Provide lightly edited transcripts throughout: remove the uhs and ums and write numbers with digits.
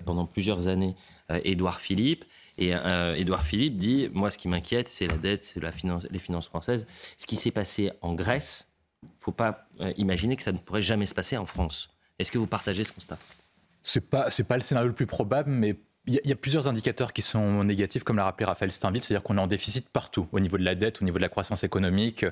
pendant plusieurs années Édouard Philippe. Et Édouard Philippe dit, moi ce qui m'inquiète, c'est la dette, c'est les finances françaises. Ce qui s'est passé en Grèce, il ne faut pas imaginer que ça ne pourrait jamais se passer en France. Est-ce que vous partagez ce constat ? C'est pas le scénario le plus probable, mais il y a plusieurs indicateurs qui sont négatifs, comme l'a rappelé Raphaël Steinville, c'est-à-dire qu'on est en déficit partout, au niveau de la dette, au niveau de la croissance économique.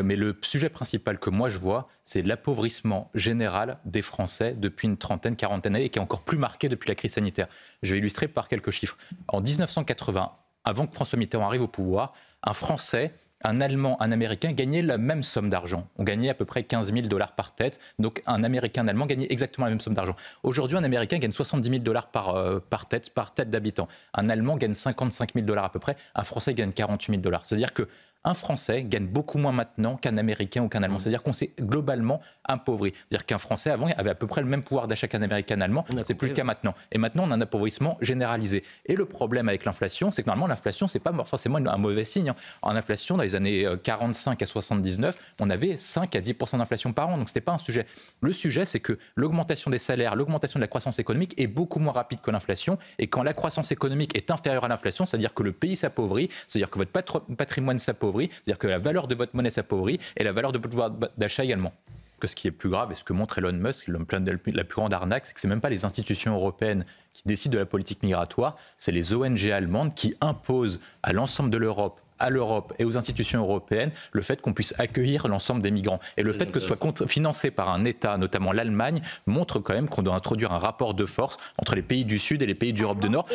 Mais le sujet principal que moi je vois, c'est l'appauvrissement général des Français depuis une trentaine, quarantaine d'années, et qui est encore plus marqué depuis la crise sanitaire. Je vais illustrer par quelques chiffres. En 1980, avant que François Mitterrand arrive au pouvoir, un Français, un Allemand, un Américain gagnaient la même somme d'argent. On gagnait à peu près 15 000 $ par tête. Donc un Américain, un Allemand gagnaient exactement la même somme d'argent. Aujourd'hui, un Américain gagne 70 000 $ par tête d'habitant. Un Allemand gagne 55 000 $ à peu près. Un Français gagne 48 000 $. C'est-à-dire qu'un Français gagne beaucoup moins maintenant qu'un Américain ou qu'un Allemand. C'est-à-dire qu'on s'est globalement appauvri. C'est-à-dire qu'un Français, avant, avait à peu près le même pouvoir d'achat qu'un Américain, un Allemand. C'est plus le cas maintenant. Et maintenant, on a un appauvrissement généralisé. Et le problème avec l'inflation, c'est que normalement, l'inflation, c'est pas forcément un mauvais signe. En inflation, dans les années 45 à 79, on avait 5 à 10% d'inflation par an. Donc, ce n'était pas un sujet. Le sujet, c'est que l'augmentation des salaires, l'augmentation de la croissance économique est beaucoup moins rapide que l'inflation. Et quand la croissance économique est inférieure à l'inflation, c'est-à-dire que le pays s'appauvrit, c'est-à-dire que votre patrimoine s'appauvrit, c'est-à-dire que la valeur de votre monnaie s'appauvrit et la valeur de votre pouvoir d'achat également. Que ce qui est plus grave, et ce que montre Elon Musk, la plus grande arnaque, c'est que ce n'est même pas les institutions européennes qui décident de la politique migratoire, c'est les ONG allemandes qui imposent à l'ensemble de l'Europe, à l'Europe et aux institutions européennes le fait qu'on puisse accueillir l'ensemble des migrants. Et le fait que ce soit financé par un État, notamment l'Allemagne, montre quand même qu'on doit introduire un rapport de force entre les pays du Sud et les pays d'Europe du Nord,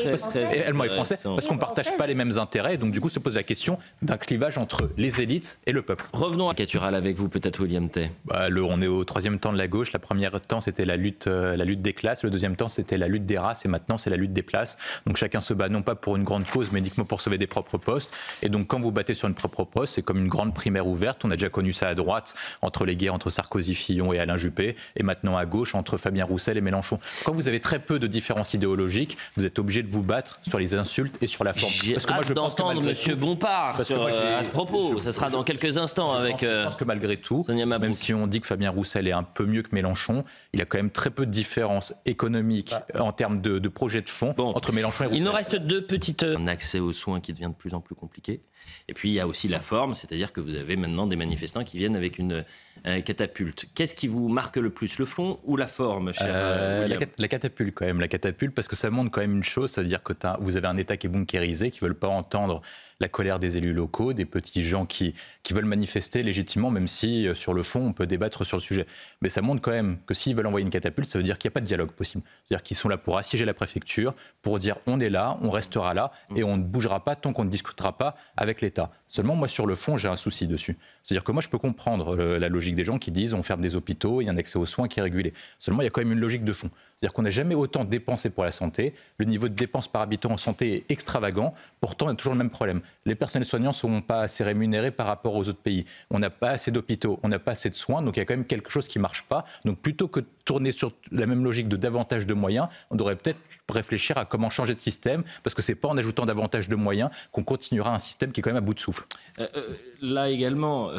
Allemands et Français, parce qu'on ne partage pas les mêmes intérêts. Et donc du coup se pose la question d'un clivage entre les élites et le peuple. Revenons à Catural avec vous, peut-être William Tay. On est au troisième temps de la gauche. La première temps, c'était la lutte des classes. Le deuxième temps, c'était la lutte des races. Et maintenant, c'est la lutte des places. Donc chacun se bat non pas pour une grande cause, mais uniquement pour sauver des propres postes. Et donc quand vous battez sur une propre poste, c'est comme une grande primaire ouverte. On a déjà connu ça à droite, entre les guerres entre Sarkozy, Fillon et Alain Juppé, et maintenant à gauche, entre Fabien Roussel et Mélenchon. Quand vous avez très peu de différences idéologiques, vous êtes obligé de vous battre sur les insultes et sur la forme. J'ai hâte d'entendre M. Bompard à ce propos. Ça sera dans quelques instants avec... Je pense que malgré tout, même si on dit que Fabien Roussel est un peu mieux que Mélenchon, il a quand même très peu de différences économiques en termes de projet de fond entre Mélenchon et Roussel. Il nous reste deux petites... Un accès aux soins qui devient de plus en plus compliqué. Et puis il y a aussi la forme, c'est-à-dire que vous avez maintenant des manifestants qui viennent avec une catapulte. Qu'est-ce qui vous marque le plus, le fond ou la forme, cher William ? La catapulte quand même, la catapulte, parce que ça montre quand même une chose, c'est-à-dire que vous avez un État qui est bunkérisé, qui ne veut pas entendre la colère des élus locaux, des petits gens qui veulent manifester légitimement, même si sur le fond on peut débattre sur le sujet. Mais ça montre quand même que s'ils veulent envoyer une catapulte, ça veut dire qu'il n'y a pas de dialogue possible. C'est-à-dire qu'ils sont là pour assiéger la préfecture, pour dire on est là, on restera là, et on ne bougera pas tant qu'on ne discutera pas avec l'État. Seulement, moi, sur le fond, j'ai un souci dessus. C'est-à-dire que moi, je peux comprendre la logique des gens qui disent on ferme des hôpitaux, il y a un accès aux soins qui est régulé. Seulement, il y a quand même une logique de fond. C'est-à-dire qu'on n'a jamais autant dépensé pour la santé. Le niveau de dépenses par habitant en santé est extravagant. Pourtant, il y a toujours le même problème. Les personnels soignants ne sont pas assez rémunérés par rapport aux autres pays. On n'a pas assez d'hôpitaux, on n'a pas assez de soins. Donc, il y a quand même quelque chose qui ne marche pas. Donc, plutôt que de tourner sur la même logique de davantage de moyens, on devrait peut-être réfléchir à comment changer de système. Parce que ce n'est pas en ajoutant davantage de moyens qu'on continuera un système qui est quand même à bout de souffle. Là également...